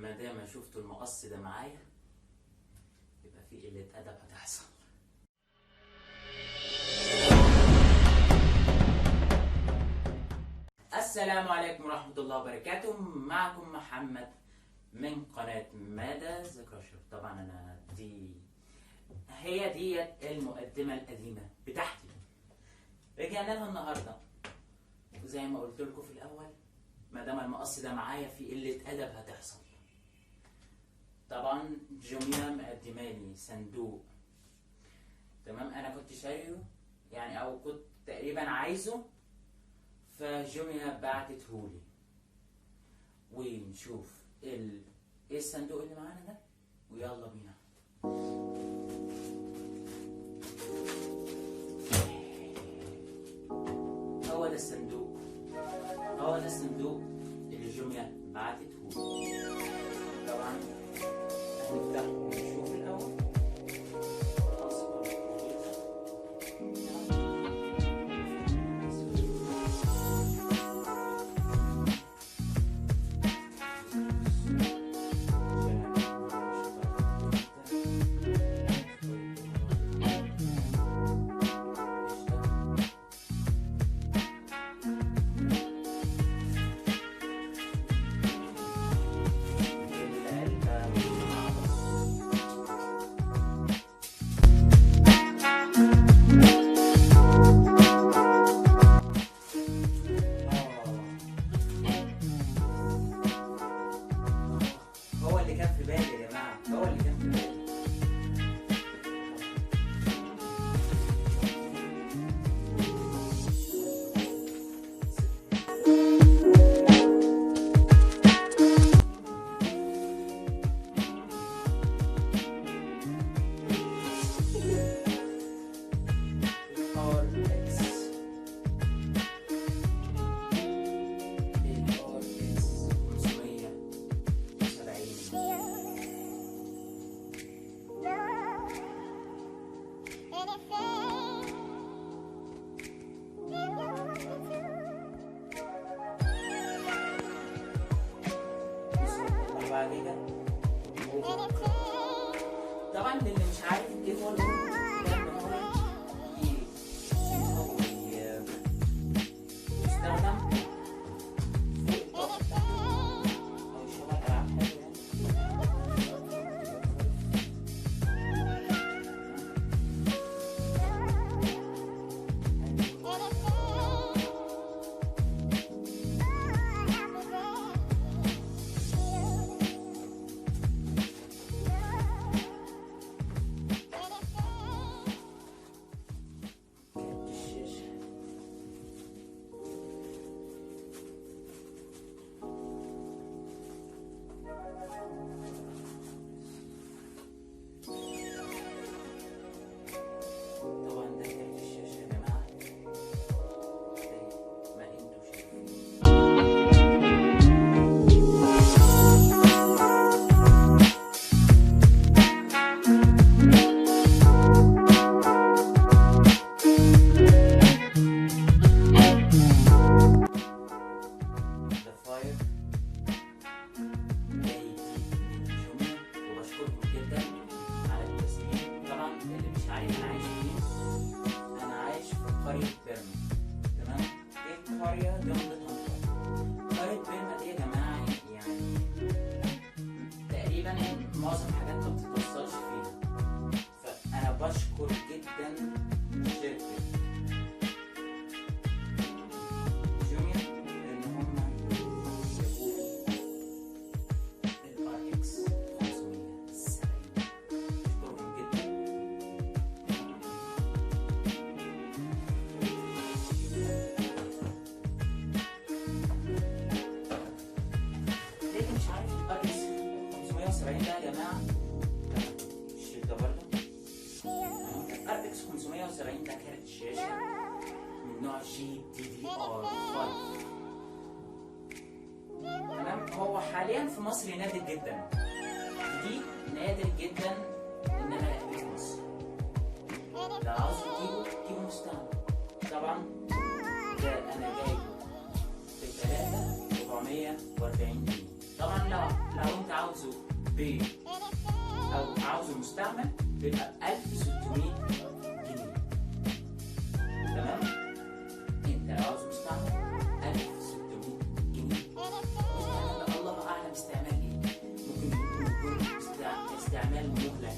ما دام شفتوا المقص ده معايا يبقى في قلة أدب هتحصل. السلام عليكم ورحمه الله وبركاته. معكم محمد من قناه ماذا ذكر الشير. طبعا انا هي ديت المقدمه القديمه بتاعتي، رجعنا لها النهارده وزي ما قلت لكم في الاول ما دام المقص ده معايا في قله ادب هتحصل. طبعا جميع مقدمالي صندوق، تمام، انا كنت شاريه يعني او كنت تقريبا عايزه، فجميع بعتتهولي ونشوف ايه الصندوق اللي معانا ده ويلا بينا. هو ده الصندوق، هو ده الصندوق اللي جميع بعتتهولي. طبعا هنفتحه ونشوف الاول. طبعا اللي مش عارف ايه هو يستخدم معظم حاجات ما بتتوصلش فيها، فأنا بشكر جدا شركة جميع إن هم جابولي الRX 570. بشكرهم جدا. ليه مش عارف الRX 570 ده يا جماعة؟ الشير ده برضه الRX 570 ده كارت شاشة من نوع GDDR5. تمام، هو حاليا في مصر نادر جدا، دي نادر جدا ان انا الاقيه في مصر. لو عاوز تجيبه مستعمل. طبعا ده انا جايبه ب 3,440 جنيه. طبعا لو انت عاوز او عاوزه مستعمل بيبقى 1600 جنيه. تمام؟ انت لو عاوزه مستعمل 1600 جنيه. مستعمل الله اعلم استعمال ايه، ممكن يكون استعمال مهلك.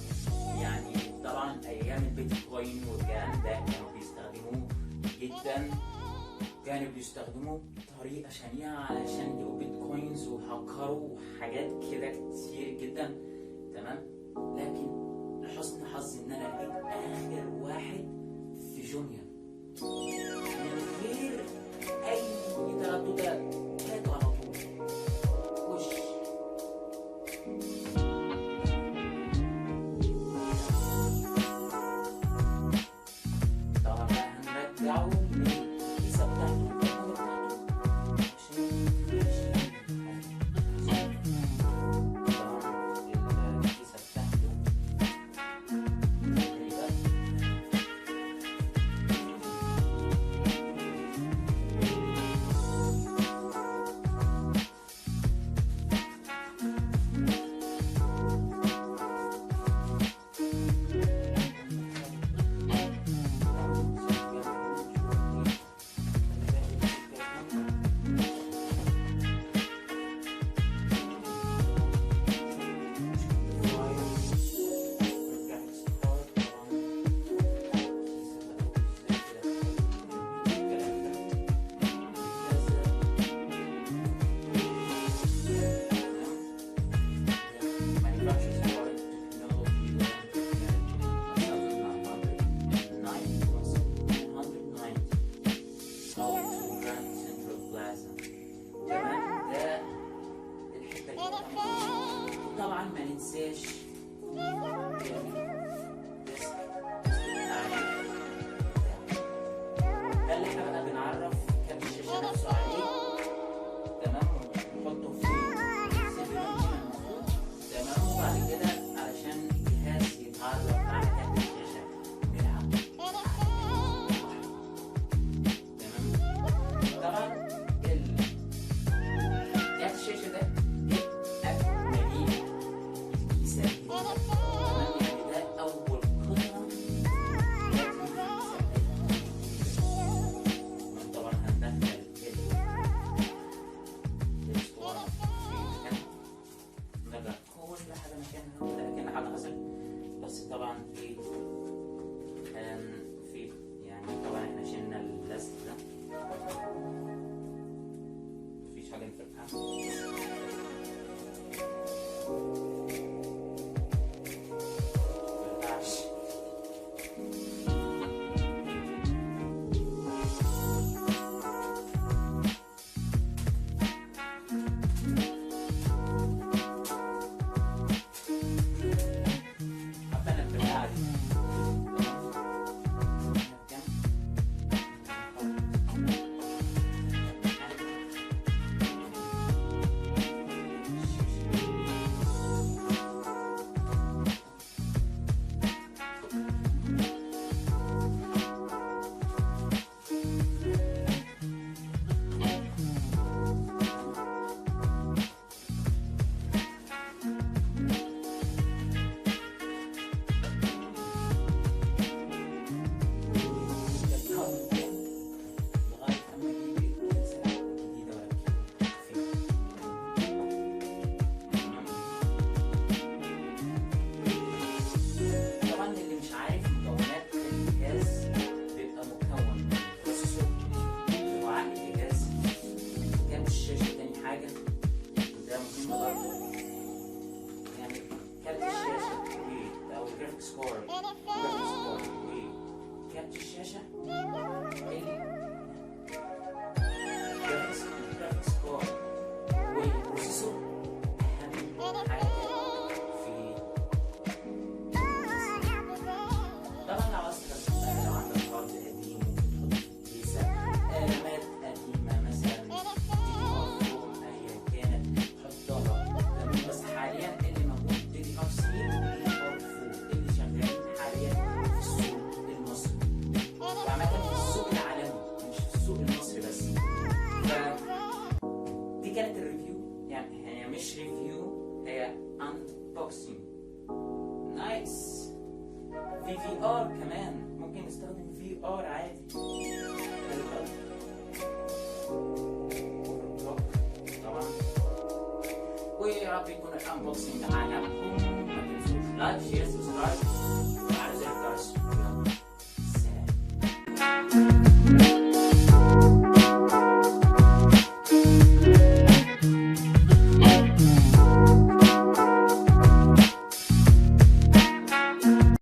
يعني طبعا ايام البيتكوين والكلام ده كانوا بيستخدموه جدا، كانوا بيستخدموه بطريقه شنيعه علشان يجيبوا بيتكوينز وهكروا حاجات كده كتير جدا. تمام؟ لكن لحسن حظي ان انا لقيت اخر واحد في جونيا من غير اي ترددات، هاته على طول وش. طبعا هنرجعه للكيسه بتاعته طبعا ما ننساش ده اللي احنا بقى بنعرف كارت الشاشه نفسه عليه. تمام؟ ونحطه في تمام. وبعد كده علشان الجهاز يتعرف على كارت الشاشه بيلعب. تمام؟ طبعا كارت الشاشه ده طبعا في يعني طبعا احنا شلنا اللاست ده، مفيش حاجه نفكها. كارت الشاشة الجرافيكس كور والبروسيسور أهم حاجة في طبعا لو عاوز لو عندك هارد قديم ممكن تحط في كيسة رامات قديمة مثلا أيا كانت حطها. بس حاليا اللي موجود DDR3 DDR4 اللي شغال حاليا في السوق المصري وعامة في السوق العالمي مش في السوق المصري بس. دي كانت الريفيو، يعني هي مش ريفيو، هي في ار كمان، ممكن نستخدم في ار عادي. طبعا. ويا رب يكون الانبوكسنج عجبكم، ما تنسوش لايك شير